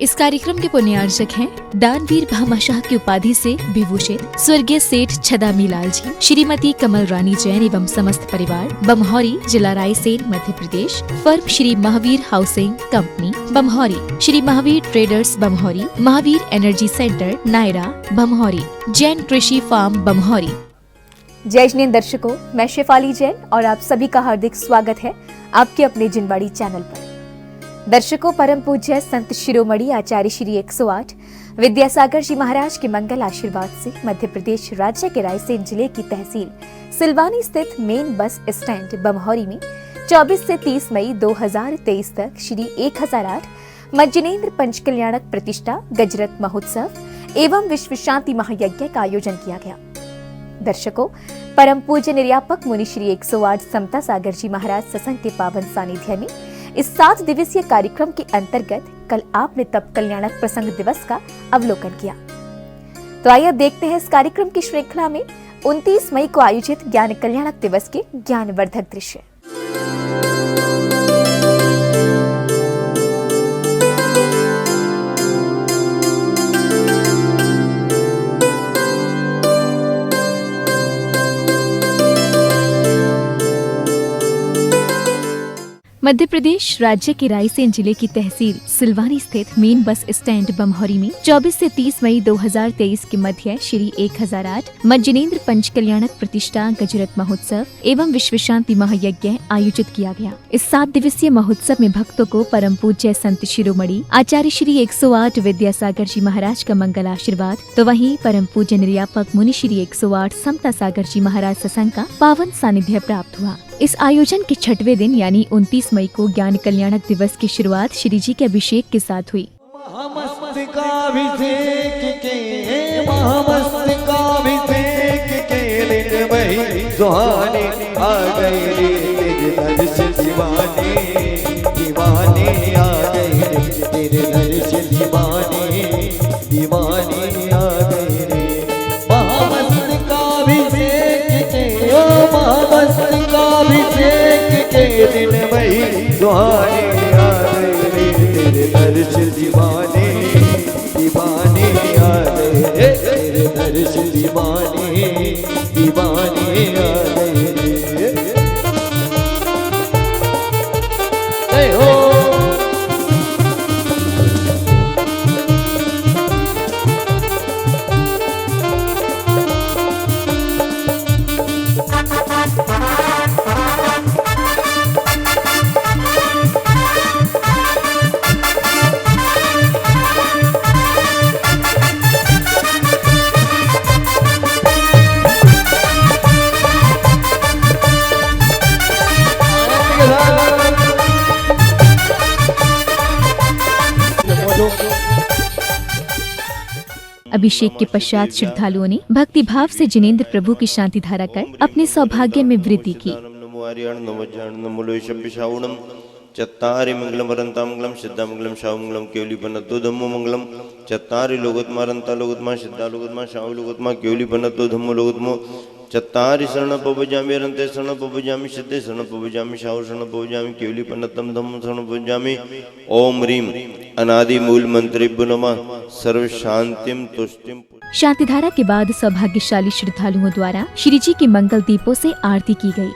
इस कार्यक्रम के पुण्यार्चक हैं दानवीर भामाशाह की उपाधि से विभूषित स्वर्गीय सेठ छदामी लाल जी, श्रीमती कमल रानी जैन एवं समस्त परिवार, बमहौरी, जिला Raisen, Madhya Pradesh. Firm Shri Mahavir housing company Bamhauri, Shri Mahavir traders Bamhauri, Mahavir energy centre Nayara Bamhauri, Jain Krishi farm बमहौरी। जय जिनेंद्र दर्शकों, मैं शेफाली जैन और आप सभी का हार्दिक स्वागत है आपके अपने जिनवाड़ी चैनल पर। दर्शकों, परम पूज्य संत शिरोमणि आचार्य श्री 108 विद्यासागर जी महाराज के मंगल आशीर्वाद से मध्य प्रदेश राज्य के रायसेन जिले की तहसील सिलवानी स्थित मेन बस स्टैंड बमहौरी में 24 से 30 मई 2023 तक श्री 1008 मज्जनेन्द्र पंचकल्याणक प्रतिष्ठा गजरत महोत्सव एवं विश्व शांति महायज्ञ का आयोजन किया गया। दर्शकों, परम पूज्य निर्यापक मुनि श्री 108 समता सागर जी महाराज सत्संग के पावन सानिध्य में इस 7 दिवसीय कार्यक्रम के अंतर्गत कल आपने तप कल्याणक प्रसंग दिवस का अवलोकन किया। तो आइए देखते हैं इस कार्यक्रम की श्रृंखला में 29 मई को आयोजित ज्ञान कल्याणक दिवस के ज्ञानवर्धक दृश्य। मध्य प्रदेश राज्य के रायसेन जिले की तहसील सिलवानी स्थित मेन बस स्टैंड बमहौरी में 24 से 30 मई 2023 के मध्य श्री 1008 मज्जनेन्द्र पंचकल्याणक प्रतिष्ठा गजरत महोत्सव एवं विश्व शांति महायज्ञ आयोजित किया गया। इस 7 दिवसीय महोत्सव में भक्तों को परम पूज्य संत शिरोमणि आचार्य श्री 108 विद्यासागर जी महाराज का मंगल आशीर्वाद, तो वहीं परम पूज्य निर्यापक मुनि श्री 108 समता सागर जी महाराज सत्संग का पावन सानिध्य प्राप्त हुआ। इस आयोजन के 6वें दिन यानी 29 मई को ज्ञान कल्याणक दिवस की शुरुआत श्री जी के अभिषेक के साथ हुई। दिन वही सुहाने आ गए तेरे दर्शन दीवाने दीवाने आ गए तेरे दर्शन दीवाने दीवाने आ गए। जय हो अभिषेक के पश्चात श्रद्धालुओं ने भक्ति भाव से जिनेंद्र प्रभु की शांति धारा कर अपने सौभाग्य में वृद्धि की। चत्तारि मंगलम वरंता मंगलम सिद्धा मंगलम शाहु मंगलम केवली बनतो धम्मो मंगलम चत्तारि लोगोत्मा रंता लोगोत्मा सिद्धा लोगोत्मा शाहु लोगोत्मा केवली बनतो धम्मो लोगोत्मो चत्तारि शरण पवजामि रंते शरण पवजामि सिद्धे शरण पवजामि शाहु शरण पवजामि केवली बनतम धम्मो शरण पवजामि। ओम ह्रीम अनादि मूल मंत्रेभ्यो नमः सर्व शांतिम तुष्टिम। शांति धारा के बाद सौभाग्यशाली श्रद्धालुओं द्वारा श्री जी के मंगल दीपों से आरती की गई।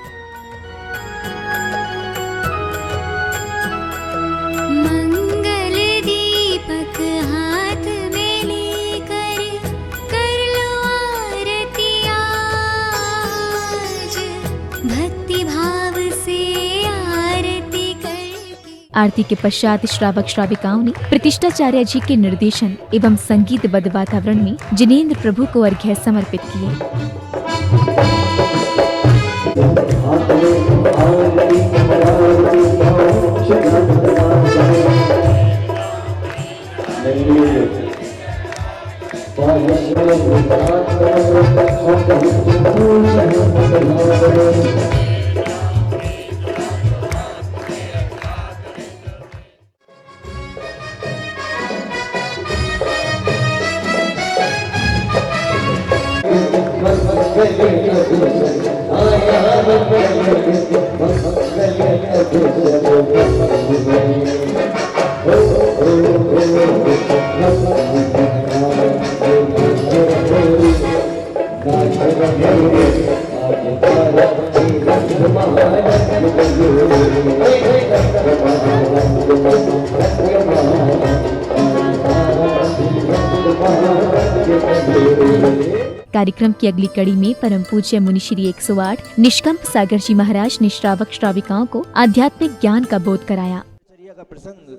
आरती के पश्चात श्रावक श्राविकाओं ने प्रतिष्ठाचार्य जी के निर्देशन एवं संगीतबद्ध वातावरण में जिनेंद्र प्रभु को अर्घ्य समर्पित किए। Oh कार्यक्रम की अगली कड़ी में परम पूज्य मुनि श्री 108 निष्कंप सागर जी महाराज ने श्रावक श्राविकाओं को आध्यात्मिक ज्ञान का बोध कराया। आचार्य का प्रसंग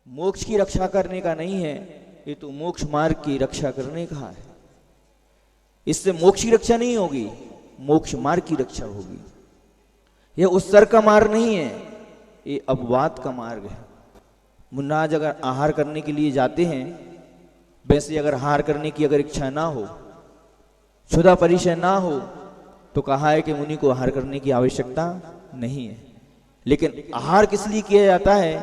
मोक्ष की रक्षा करने का नहीं है, ये तो मोक्ष मार्ग की रक्षा करने का है। इससे मोक्ष की रक्षा नहीं होगी, मोक्ष मार्ग की रक्षा होगी। यह उत्सर्ग का मार्ग नहीं है, ये अपवाद का मार्ग है। मुन्नाज अगर आहार करने के लिए जाते हैं, वैसे अगर आहार करने की अगर इच्छा ना हो, क्षुधा परिचय ना हो, तो कहा है कि मुनि को आहार करने की आवश्यकता नहीं है। लेकिन आहार किस लिए किया जाता है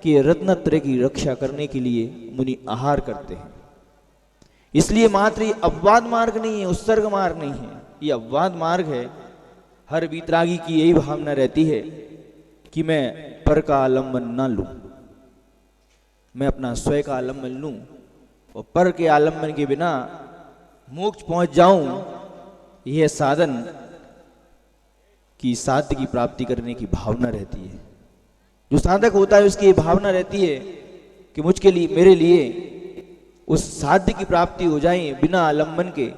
कि रत्नत्रय की रक्षा करने के लिए मुनि आहार करते हैं। इसलिए मात्र ये अपवाद मार्ग नहीं है, उत्सर्ग मार्ग नहीं है, ये अपवाद मार्ग है। हर वीतरागी की यही भावना रहती है कि मैं पर का आलम्बन ना लूं, मैं अपना स्वयं का आलम्बन लूं और पर के आलम्बन के बिना मोक्ष पहुंच जाऊं। यह साधन की साध्य की प्राप्ति करने की भावना रहती है। जो साधक होता है उसकी ये भावना रहती है कि मुझके लिए, मेरे लिए उस साध्य की प्राप्ति हो जाए बिना आलम्बन के।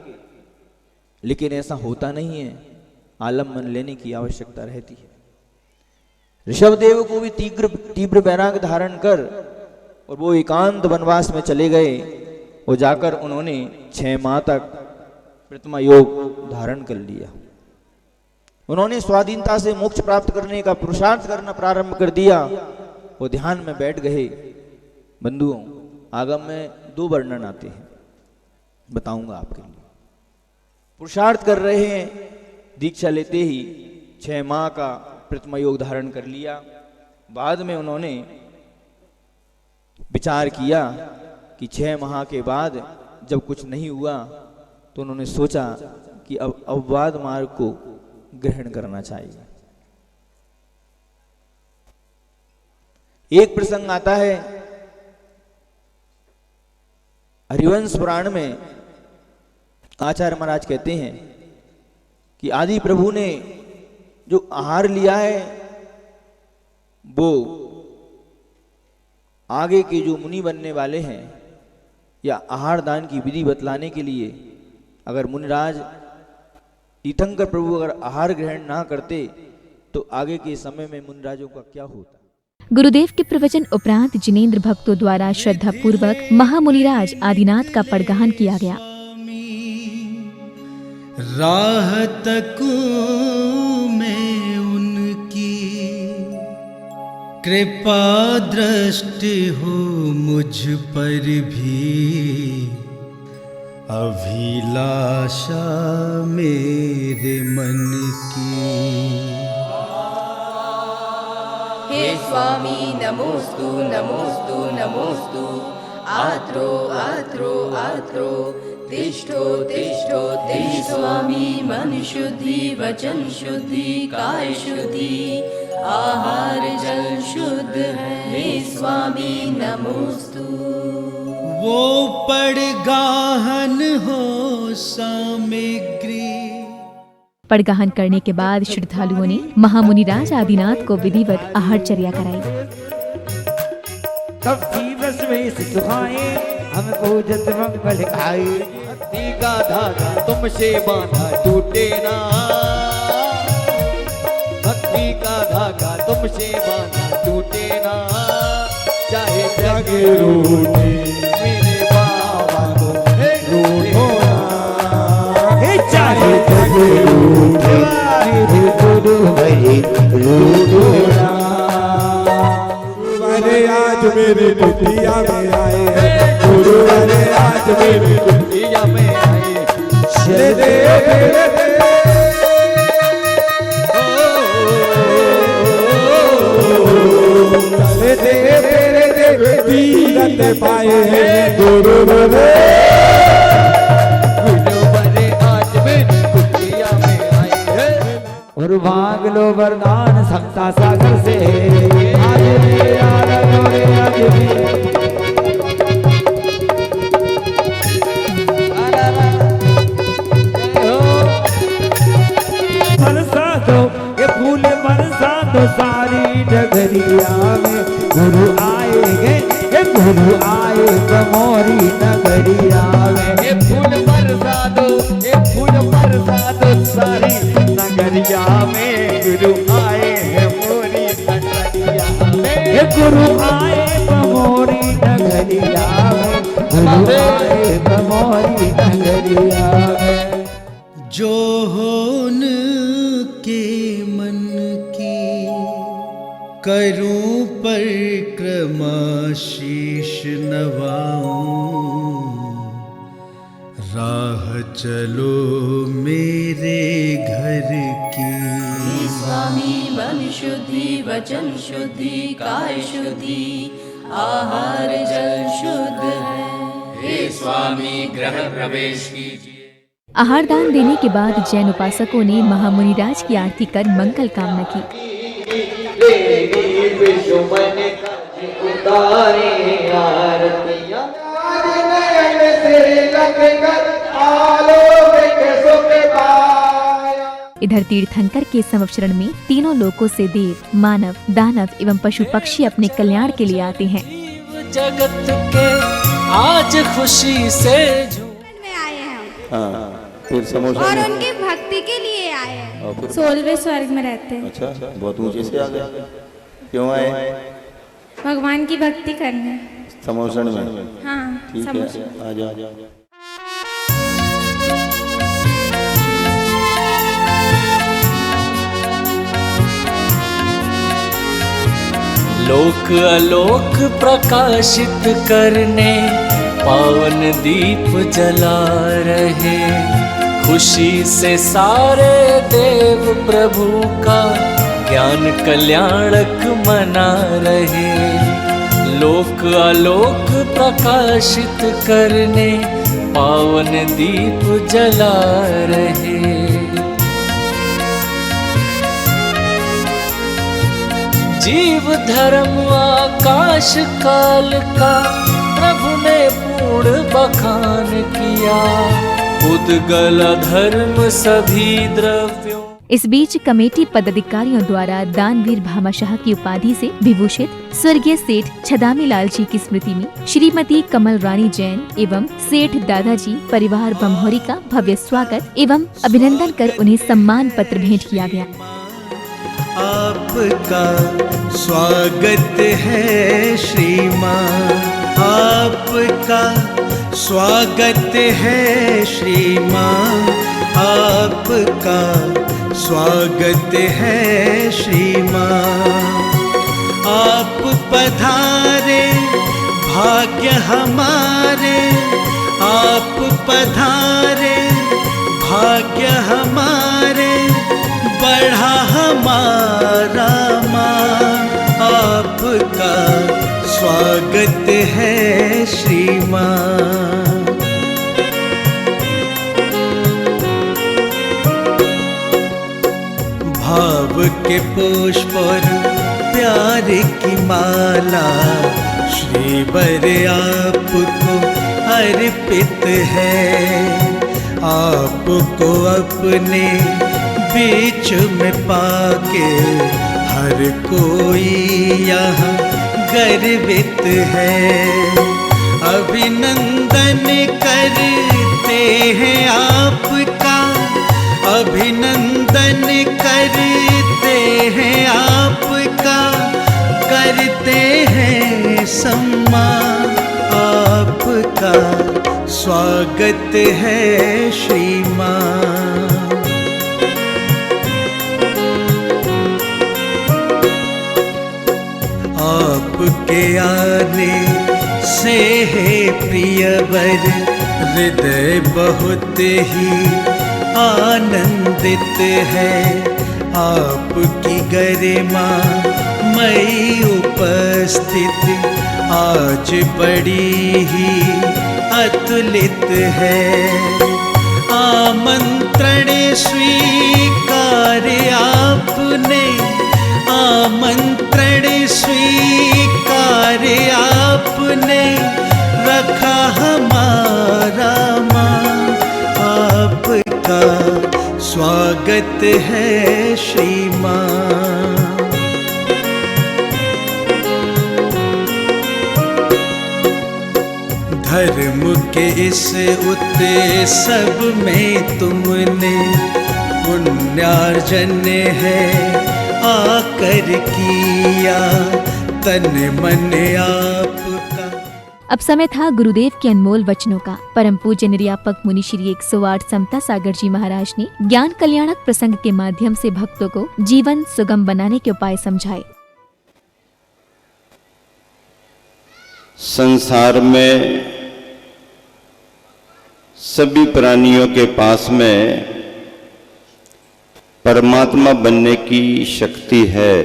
लेकिन ऐसा होता नहीं है, आलम्बन लेने की आवश्यकता रहती है। ऋषभदेव को भी तीव्र वैराग्य धारण कर और वो एकांत वनवास में चले गए और जाकर उन्होंने 6 माह तक प्रतिमा योग धारण कर लिया। उन्होंने स्वाधीनता से मोक्ष प्राप्त करने का पुरुषार्थ करना प्रारंभ कर दिया और ध्यान में बैठ गए। बंधुओं, आगम में 2 वर्णन आते हैं, बताऊंगा आपके लिए। पुरुषार्थ कर रहे हैं, दीक्षा लेते ही 6 माह का प्रतिमा योग धारण कर लिया। बाद में उन्होंने विचार किया कि 6 माह के बाद जब कुछ नहीं हुआ तो उन्होंने सोचा कि अब अपवाद मार्ग को ग्रहण करना चाहिए। एक प्रसंग आता है हरिवंश पुराण में। आचार्य महाराज कहते हैं कि आदि प्रभु ने जो आहार लिया है वो आगे के जो मुनि बनने वाले हैं या आहार दान की विधि बतलाने के लिए, अगर मुनिराज तीर्थंकर प्रभु अगर आहार ग्रहण ना करते तो आगे के समय में मुनिराजों का क्या होता। गुरुदेव के प्रवचन उपरांत जिनेंद्र भक्तों द्वारा श्रद्धा पूर्वक महामुनिराज आदिनाथ का पड़गाहन किया गया। राह तकूं में उनकी कृपा दृष्टि हो मुझ पर भी, अभिलाषा मेरे मन की। हे स्वामी नमोस्तु नमोस्तु नमोस्तु, आत्रो आत्रो आत्रो, तिष्ठो तिष्ठो तिष्ठो। स्वामी मन शुद्धि वचन शुद्धि काय शुद्धि, आहार जल शुद्ध है। हे स्वामी नमोस्तु। वो पड़गाहन हो सामग्री। पड़गाहन करने के बाद श्रद्धालुओं ने महामुनिराज आदिनाथ को विधिवत आहारचर्या कराई। तब दिवस में सुखाए हमको जत मंगल खाए। भक्ति का धागा तुमसे बांधा टूटे ना, भक्ति का धागा तुमसे बांधा टूटे ना। चाहे जग रूठे मेरे बाबा को रूठो ना, चाहे जग रूठे मेरे गुरु भाई रूठो ना। गुरुवारे आज मेरी कुटिया में आए हैं, गुरुवारे आज मेरी कुटिया में आए। शरे चले दे तीरथ पाए हैं गुरुवारे। गुरुवारे आज मेरी कुटिया में आए हैं। और मांग लो वरदान समता सागर से, आज मेरे आनंद रे आज भी। बरसा दो ये फूल बरसा दो सारी डगरिया में, गुरु आएंगे ये गुरु आए मोरी नगरिया में। ये फूल बरसा दो सारी नगरिया में गुरु आए हैं मोरी नगरिया में। ये गुरु आए बमोरी नगरिया में, गुरु आए बमोरी नगरिया में। जो होन के मन की करूं परिक्रमा शीश नवाऊं, राह चलो मेरे घर की। हे स्वामी मन शुद्धि वचन शुद्धि काय शुद्धि आहार जल शुद्ध है। हे स्वामी गृह प्रवेश कीजिए। आहार दान देने के बाद जैन उपासकों ने महामुनिराज की आरती कर मंगल कामना की। इधर तीर्थंकर के संवत्सरण में तीनों लोकों से देव, मानव, दानव एवं पशु पक्षी अपने कल्याण के लिए आते हैं। जगत के आज खुशी से में आए हैं हम। हाँ, फिर समोसा और में- उनकी भक्ति के लिए आए हैं। और फिर- 16वें स्वर्ग में रहते हैं। अच्छा, बहुत ऊंचे से आ गए। क्यों आए? भगवान की भक्ति करने। समोसन में। हाँ, ठीक है, समोसा। आ जाओ। लोक आलोक प्रकाशित करने पावन दीप जला रहे, खुशी से सारे देव प्रभु का ज्ञान कल्याणक मना रहे। लोक आलोक प्रकाशित करने पावन दीप जला रहे। जीव धर्म आकाश काल का प्रभु ने पूर्ण बखान किया, उद्गल धर्म सभी द्रव्यों। इस बीच कमेटी पदाधिकारियों द्वारा दानवीर भामाशाह की उपाधि से विभूषित स्वर्गीय सेठ छदामी लाल जी की स्मृति में श्रीमती कमल रानी जैन एवं सेठ दादाजी परिवार बमहोरी का भव्य स्वागत एवं अभिनंदन कर उन्हें सम्मान पत्र भेंट किया गया। आपका स्वागत है श्रीमान, आपका स्वागत है श्रीमान, आपका स्वागत है श्रीमान। आप पधारे भाग्य हमारे, आप पधारे भाग्य हमारे, बढ़ा हमारा मान। आपका स्वागत है श्रीमान। भाव के पुष्प और प्यार की माला श्रीवर आपको अर्पित है। आपको अपने बीच में पाके हर कोई यहाँ गर्वित है। अभिनंदन करते हैं आपका, अभिनंदन करते हैं आपका, करते हैं सम्मान। आपका स्वागत है श्रीमान। आपके आने से है प्रियवर हृदय बहुत ही आनंदित है। आपकी गरिमा मई उपस्थित आज बड़ी ही अतुलित है। आमंत्रण स्वीकार आपने, आमंत्रण स्वीकार आपने, रखा हमारा मान। आपका स्वागत है श्रीमान। धर्म के इस उत्सव में तुमने पुण्यार्जन है आकर किया तन मन आपका। अब समय था गुरुदेव के अनमोल वचनों का। परम पूज्य निर्यापक मुनि श्री 108 समता सागर जी महाराज ने ज्ञान कल्याणक प्रसंग के माध्यम से भक्तों को जीवन सुगम बनाने के उपाय समझाए। संसार में सभी प्राणियों के पास में परमात्मा बनने की शक्ति है,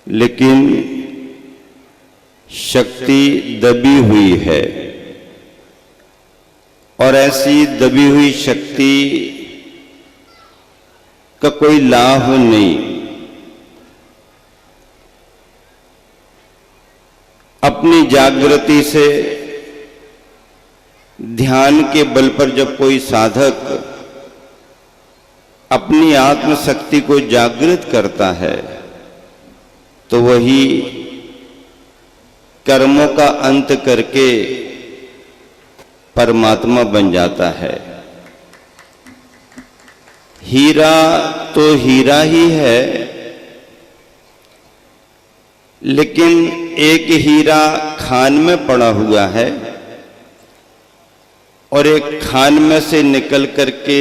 लेकिन शक्ति दबी हुई है और ऐसी दबी हुई शक्ति का कोई लाभ नहीं। अपनी जागृति से ध्यान के बल पर जब कोई साधक अपनी आत्म शक्ति को जागृत करता है तो वही कर्मों का अंत करके परमात्मा बन जाता है। हीरा तो हीरा ही है, लेकिन एक हीरा खान में पड़ा हुआ है और एक खान में से निकल करके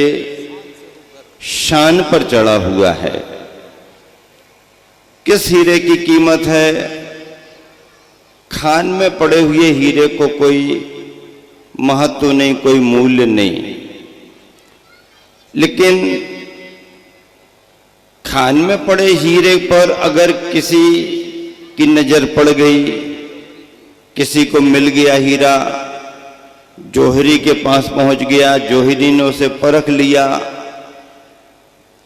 शान पर चढ़ा हुआ है। किस हीरे की कीमत है? खान में पड़े हुए हीरे को कोई महत्व नहीं, कोई मूल्य नहीं, लेकिन खान में पड़े हीरे पर अगर किसी की नजर पड़ गई, किसी को मिल गया हीरा, जौहरी के पास पहुंच गया, जौहरी ने उसे परख लिया,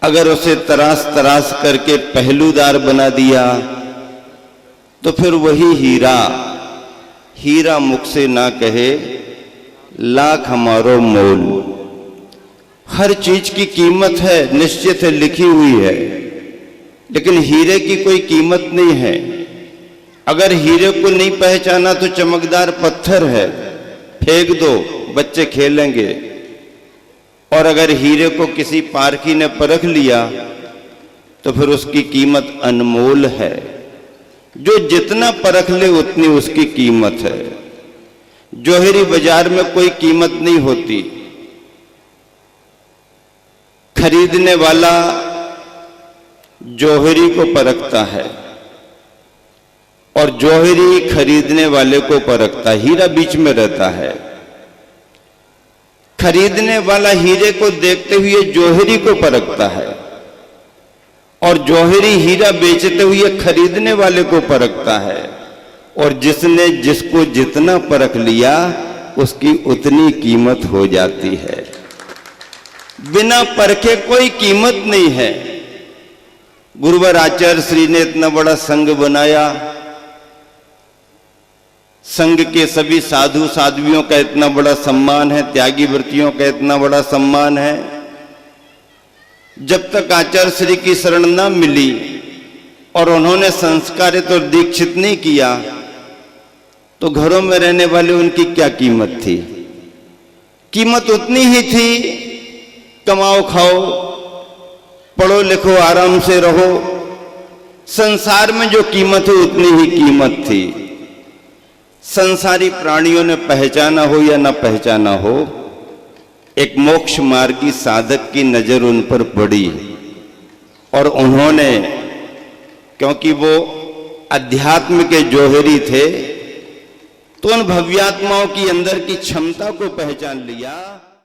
अगर उसे तराश तराश करके पहलूदार बना दिया तो फिर वही हीरा मुख से ना कहे लाख हमारो मोल। हर चीज की कीमत है, निश्चित है, लिखी हुई है, लेकिन हीरे की कोई कीमत नहीं है। अगर हीरे को नहीं पहचाना तो चमकदार पत्थर है, फेंक दो, बच्चे खेलेंगे। और अगर हीरे को किसी पारखी ने परख लिया तो फिर उसकी कीमत अनमोल है। जो जितना परख ले उतनी उसकी कीमत है। जौहरी बाजार में कोई कीमत नहीं होती। खरीदने वाला जौहरी को परखता है और जौहरी खरीदने वाले को परखता है, हीरा बीच में रहता है। खरीदने वाला हीरे को देखते हुए जौहरी को परखता है और जौहरी हीरा बेचते हुए खरीदने वाले को परखता है। और जिसने जिसको जितना परख लिया उसकी उतनी कीमत हो जाती है। बिना परखे कोई कीमत नहीं है। गुरुवर आचार्य श्री ने इतना बड़ा संघ बनाया, संघ के सभी साधु साध्वियों का इतना बड़ा सम्मान है, त्यागी व्रतियों का इतना बड़ा सम्मान है। जब तक आचार्य श्री की शरण न मिली और उन्होंने संस्कारित और दीक्षित नहीं किया तो घरों में रहने वाले उनकी क्या कीमत थी? कीमत उतनी ही थी, कमाओ खाओ, पढ़ो लिखो, आराम से रहो। संसार में जो कीमत है उतनी ही कीमत थी। संसारी प्राणियों ने पहचाना हो या न पहचाना हो, एक मोक्ष मार्गी साधक की नजर उन पर पड़ी और उन्होंने, क्योंकि वो अध्यात्म के जौहरी थे, तो उन भव्यात्माओं की अंदर की क्षमता को पहचान लिया।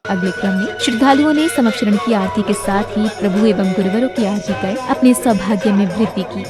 अगले क्रम में श्रद्धालुओं ने समक्षरण की आरती के साथ ही प्रभु एवं गुरुवरों की आरती कर अपने सौभाग्य में वृद्धि की।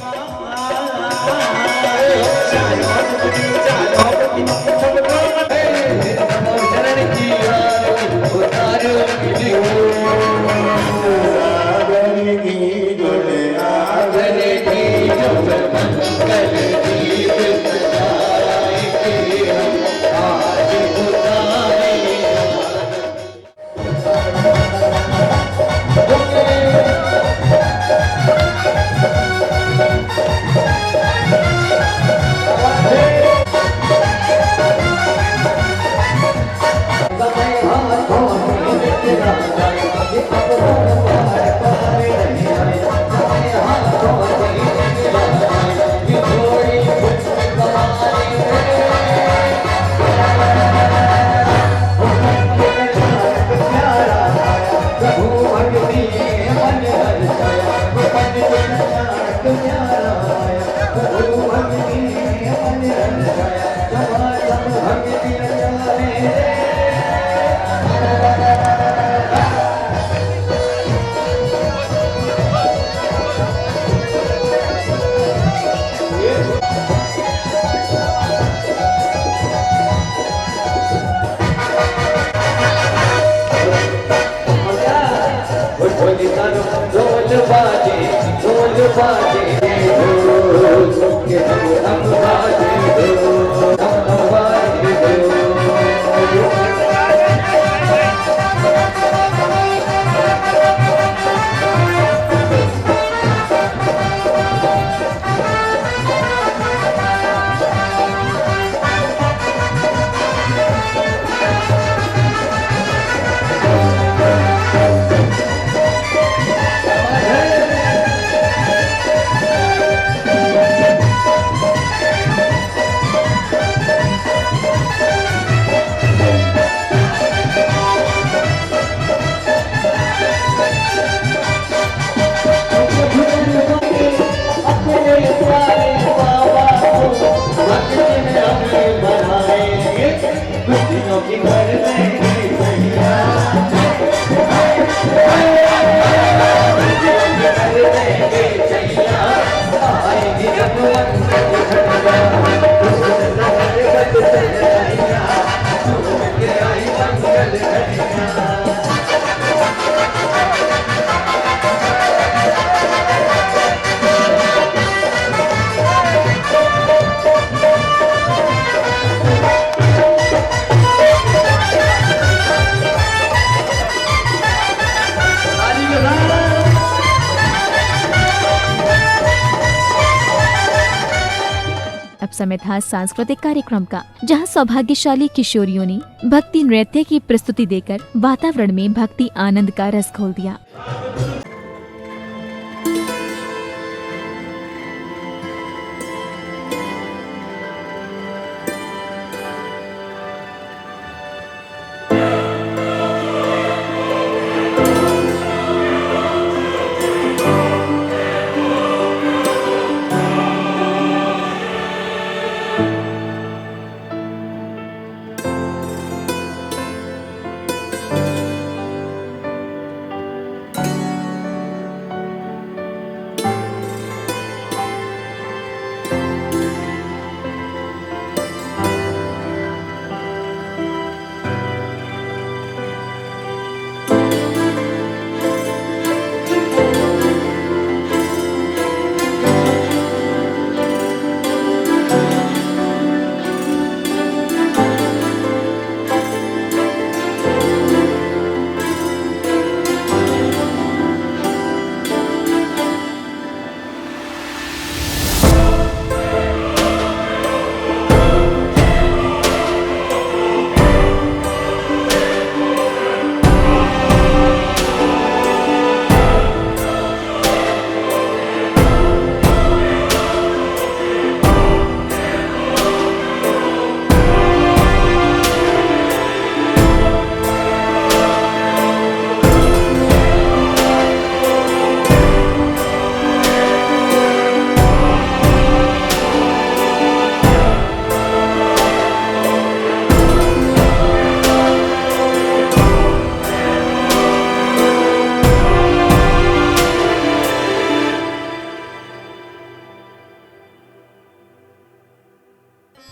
समय था सांस्कृतिक कार्यक्रम का, जहां सौभाग्यशाली किशोरियों ने भक्ति नृत्य की प्रस्तुति देकर वातावरण में भक्ति आनंद का रस घोल दिया।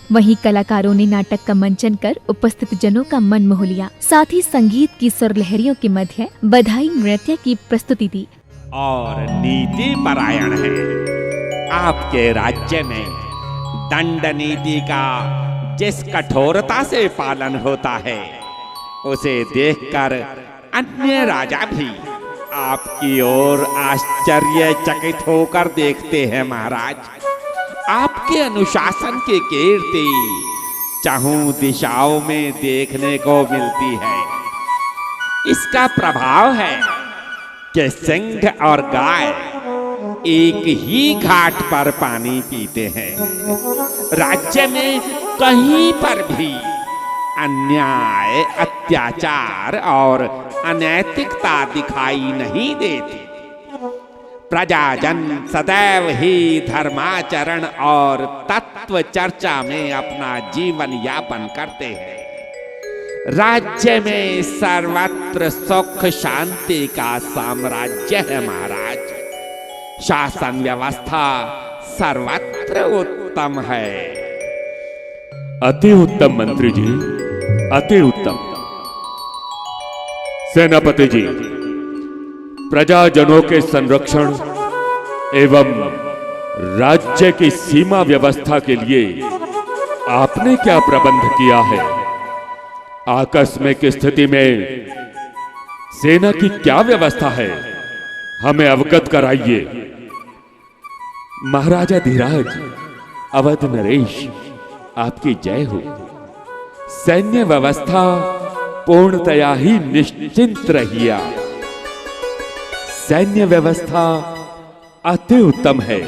वहीं कलाकारों ने नाटक का मंचन कर उपस्थित जनों का मन मोह लिया। साथ ही संगीत की सुरलहरियों के मध्य बधाई नृत्य की प्रस्तुति दी। और नीति परायण है। आपके राज्य में दंड नीति का जिस कठोरता से पालन होता है, उसे देखकर अन्य राजा भी आपकी ओर आश्चर्यचकित होकर देखते हैं। महाराज, आपके अनुशासन के कीर्ति चाहूं दिशाओं में देखने को मिलती है। इसका प्रभाव है कि सिंह और गाय एक ही घाट पर पानी पीते हैं। राज्य में कहीं पर भी अन्याय, अत्याचार और अनैतिकता दिखाई नहीं देती। प्रजाजन सदैव ही धर्माचरण और तत्व चर्चा में अपना जीवन यापन करते हैं। राज्य में सर्वत्र सुख शांति का साम्राज्य है महाराज। शासन व्यवस्था सर्वत्र उत्तम है। अति उत्तम मंत्री जी, अति उत्तम। सेनापति जी, प्रजाजनों के संरक्षण एवं राज्य की सीमा व्यवस्था के लिए आपने क्या प्रबंध किया है? आकस्मिक स्थिति में सेना की क्या व्यवस्था है, हमें अवगत कराइए। महाराजा धीराज, अवध नरेश, आपकी जय हो। सैन्य व्यवस्था पूर्णतया ही निश्चिंत रहिया। सैन्य व्यवस्था अति उत्तम है।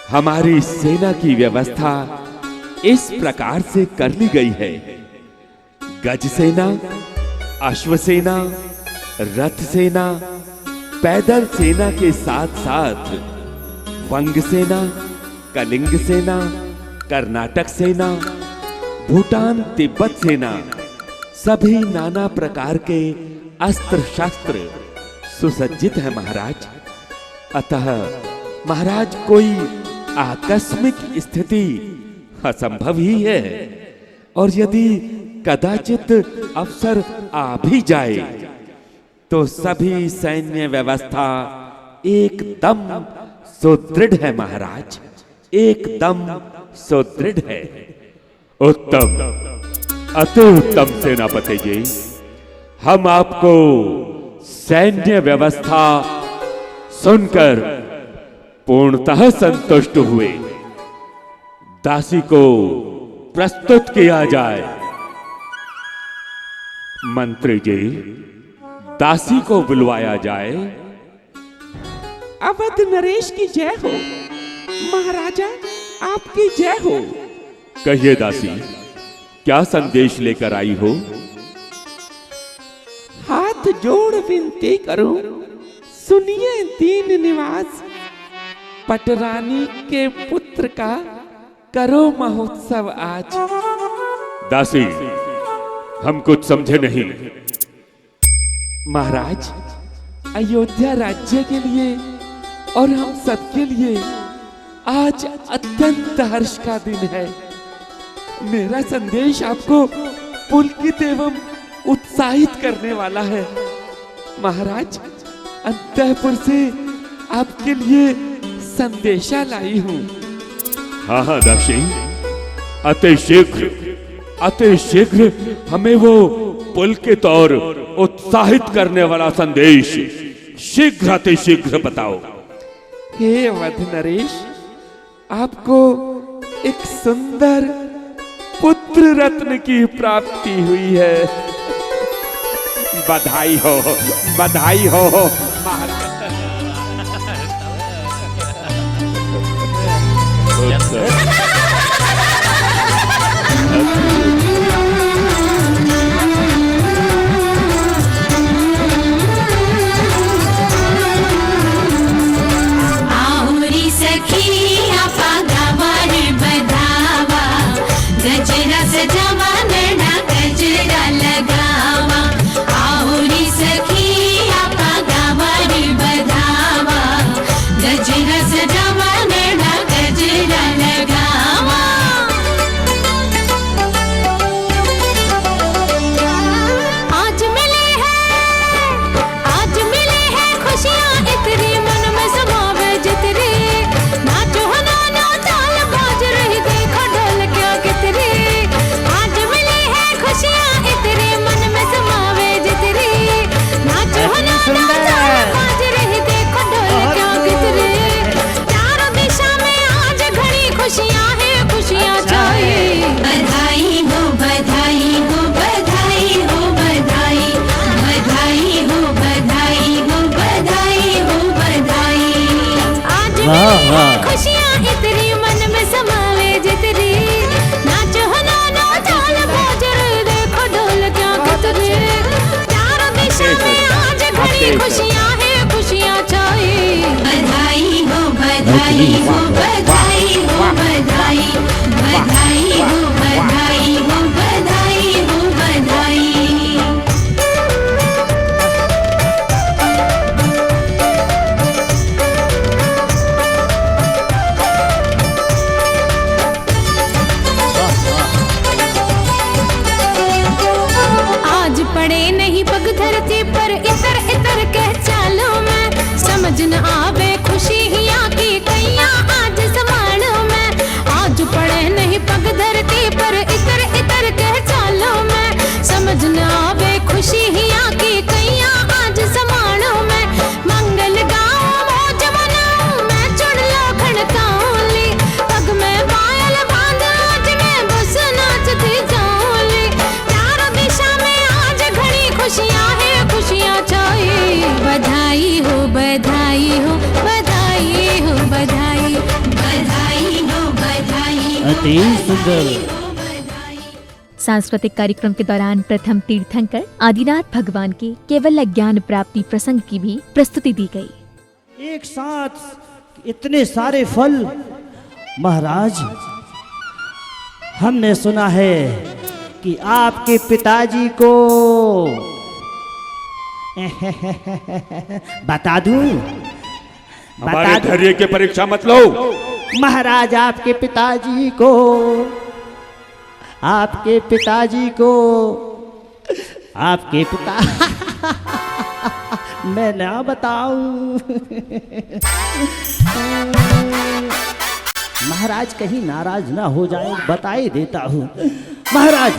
हमारी सेना की व्यवस्था इस प्रकार से कर ली गई है। गज सेना, अश्व सेना, रथ सेना, पैदल सेना के साथ साथ वंग सेना, कलिंग सेना, कर्नाटक सेना, भूटान तिब्बत सेना, सभी नाना प्रकार के अस्त्र शस्त्र सुसज्जित है महाराज। अतः महाराज कोई आकस्मिक स्थिति असंभव ही है, और यदि कदाचित अवसर आ भी जाए तो सभी सैन्य व्यवस्था एकदम सुदृढ़ है महाराज, एकदम सुदृढ़ है। उत्तम, अति उत्तम सेनापति जी। हम आपको सैन्य व्यवस्था सुनकर पूर्णतः संतुष्ट हुए। दासी को प्रस्तुत किया जाए। मंत्री जी, दासी को बुलवाया जाए। अवध नरेश की जय हो। महाराजा, आपकी जय हो। कहिए दासी, क्या संदेश लेकर आई हो? हाथ जोड़ विनती करूं, सुनिए दीन निवास। पटरानी के पुत्र का करो महोत्सव आज। दासी, हम कुछ समझे नहीं। महाराज, अयोध्या राज्य के लिए और हम सबके लिए आज अत्यंत हर्ष का दिन है। मेरा संदेश आपको पुलकित एवं उत्साहित करने वाला है। महाराज, अंतःपुर से आपके लिए संदेशा लाई हूं। हाँ हाँ दासी, अति शीघ्र हमें वो पुलकित और उत्साहित करने वाला संदेश शीघ्र, अति शीघ्र बताओ। हे अवध नरेश, आपको एक सुंदर पुत्र रत्न की प्राप्ति हुई है। बधाई हो, बधाई हो महाराज। आहुरी सखी आपा गावार बधावा, गजरा सजावा नैना गजरा लगावा। आहुरी सखी आपा गावार बधावा, गजरा सजावा नैना गजरा लगावा। आज मिले हैं खुशियाँ इतनी, मन में समावे जितनी। नाचो नाना ताल बाज रही, देखो ढोल क्या कितनी। आज मिले हैं खुशियाँ इतनी, मन में समावे जितनी। नाचो नाना ताल बाज रही, देखो ढोल क्या कितनी। चारों दिशा में आज घड़ी खुशियाँ हैं, खुशियाँ छाई। बधाई हो, बधाई हो, बधाई हो, बधाई। बधाई हो, बधाई हो, बधाई हो, बधाई। आज मिली है खुशियाँ इतनी, मन में समावे जितनी। नाचो नाना ताल बाज रही, देखो ढोल क्या कितनी। चारों दिशा में आज घड़ी खुशियाँ हैं, खुशियाँ छाई। बधाई हो बधाई हो बधाई बधाई हो बधाई हो बधाई हो बधाई। आज पड़े नहीं पग धरती पर इतर इतर कह चालो मैं, समझ न आवे खुशी हिया की कैया आज समानो मैं। आज पड़े नहीं पग धरती पर इतर इतर कह चालो मैं, समझ न आवे खुशी हिया की कैया आज समानो मैं। मंगल गाओ मौज मनाऊं मैं, चुन लो खड़काऊंली, पग में पायल बांध आज मैं बस नाचती जाऊंली। चारों दिशा में आज घड़ी खुशियां है खुशियां छाई, बधाई हो बधाई हो बधाई हो बधाई बधाई हो बधाई हो अति सुंदर। सांस्कृतिक कार्यक्रम के दौरान प्रथम तीर्थंकर आदिनाथ भगवान के केवल ज्ञान प्राप्ति प्रसंग की भी प्रस्तुति दी गई। एक साथ इतने सारे फल महाराज, हमने सुना है कि आपके पिताजी को बता दूं, हमारे धैर्य की परीक्षा मत लो महाराज। आपके पिताजी को आपके पिता मैं ना बताऊं महाराज, कहीं नाराज ना हो जाए, बता ही देता हूँ महाराज।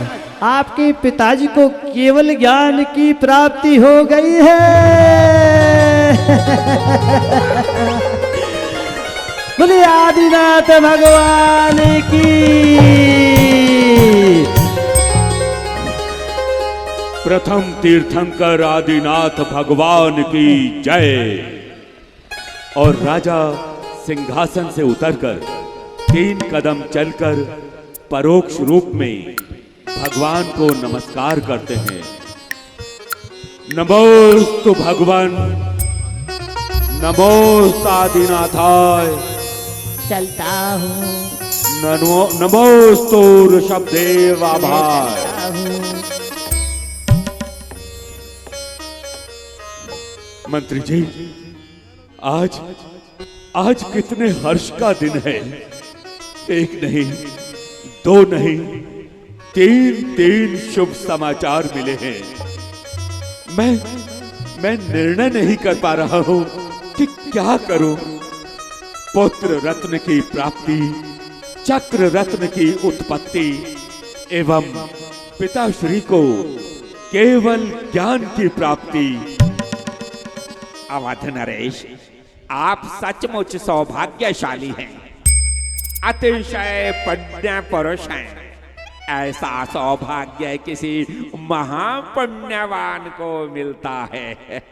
आपके पिताजी को केवल ज्ञान की प्राप्ति हो गई है। बोले आदिनाथ भगवान की। प्रथम तीर्थंकर आदिनाथ भगवान की जय। और राजा सिंहासन से उतरकर 3 कदम चलकर परोक्ष रूप में भगवान को नमस्कार करते हैं। नमोस्तु भगवान, नमोस्तु आदिनाथाय, चलता हूँ नमोस्तु ऋषभदेवाभाय। मंत्री जी, आज कितने हर्ष का दिन है। 1 नहीं, 2 नहीं, 3 शुभ समाचार मिले हैं। मैं निर्णय नहीं कर पा रहा हूं कि क्या करूं। पुत्र रत्न की प्राप्ति, चक्र रत्न की उत्पत्ति एवं पिताश्री को केवल ज्ञान की प्राप्ति। अवध नरेश, आप सचमुच सौभाग्यशाली हैं, अतिशय पुण्य पुरुष हैं। ऐसा सौभाग्य किसी महापुण्यवान को मिलता है।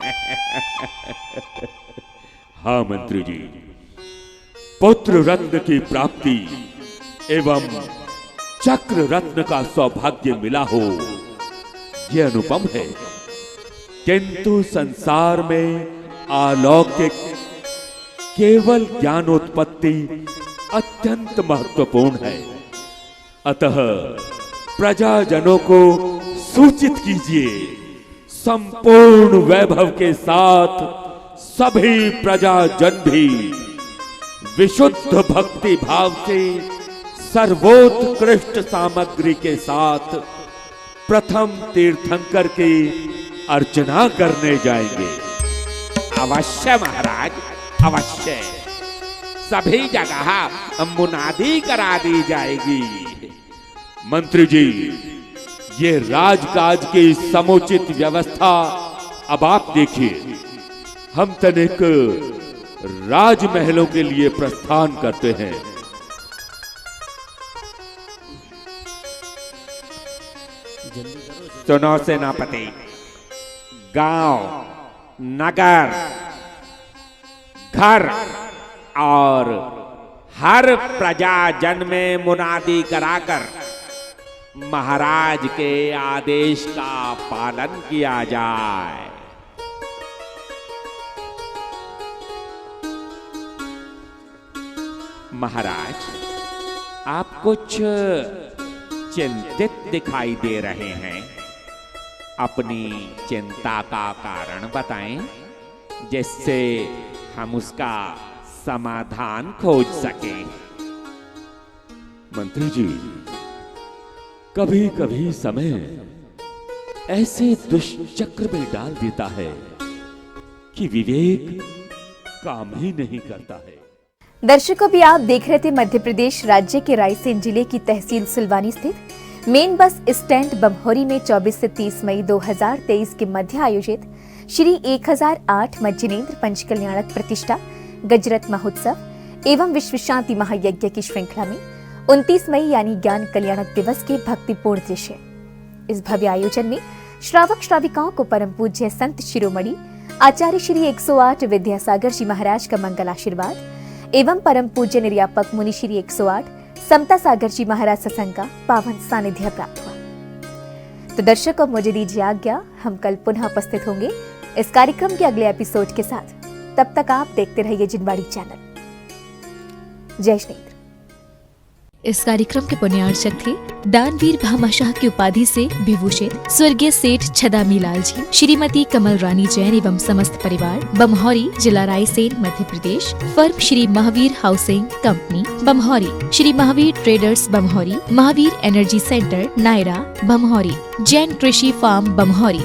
हाँ मंत्री जी, पुत्र रत्न की प्राप्ति एवं चक्र रत्न का सौभाग्य मिला हो, यह अनुपम है। किंतु संसार में अलौकिक केवल ज्ञानोत्पत्ति अत्यंत महत्वपूर्ण है। अतः प्रजाजनों को सूचित कीजिए। संपूर्ण वैभव के साथ सभी प्रजाजन भी विशुद्ध भक्ति भाव से सर्वोत्कृष्ट सामग्री के साथ प्रथम तीर्थंकर की अर्चना करने जाएंगे। अवश्य महाराज, अवश्य। सभी जगह मुनादी करा दी जाएगी। मंत्री जी, ये राजकाज की समुचित व्यवस्था अब आप देखिए। हम तनिक राजमहलों के लिए प्रस्थान करते हैं। सुनो सेनापति, गांव, नगर, घर और हर प्रजाजन में मुनादी कराकर महाराज के आदेश का पालन किया जाए। महाराज, आप कुछ चिंतित दिखाई दे रहे हैं। अपनी चिंता का कारण बताएं, जिससे हम उसका समाधान खोज सकें। मंत्री जी, कभी कभी समय ऐसे दुष्चक्र में डाल देता है कि विवेक काम ही नहीं करता है। दर्शकों, भी आप देख रहे थे मध्य प्रदेश राज्य के रायसेन जिले की तहसील सिलवानी स्थित मेन बस स्टैंड बमहोरी में 24 से 30 मई 2023 के मध्य आयोजित श्री 1008 मज्जनेन्द्र पंचकल्याणक प्रतिष्ठा गजरत महोत्सव एवं विश्व शांति महायज्ञ की श्रृंखला में 29 मई यानी ज्ञान कल्याणक दिवस के भक्तिपूर्ण दृश्य। इस भव्य आयोजन में श्रावक श्राविकाओं को परम पूज्य संत शिरोमणि आचार्य श्री 108 विद्यासागर जी महाराज का मंगल आशीर्वाद एवं परम पूज्य निर्यापक मुनि श्री 108 समता सागर जी महाराज सत्संग का पावन सानिध्य प्राप्त हुआ। तो दर्शकों, मुझे दीजिए आज्ञा, हम कल पुनः उपस्थित होंगे इस कार्यक्रम के अगले एपिसोड के साथ। तब तक आप देखते रहिए जिनवाड़ी चैनल। जय श्री। इस कार्यक्रम के पुण्यार्चक थे दानवीर भामाशाह की उपाधि से विभूषित स्वर्गीय सेठ छदामी लाल जी, श्रीमती कमल रानी जैन एवं समस्त परिवार, बमहोरी, जिला Raisen, Madhya Pradesh. Firm Shri Mahavir housing company Bamhori, Shri Mahavir traders Bamhori, Mahavir energy centre Nayara Bamhori, Jain Krishi farm Bamhori.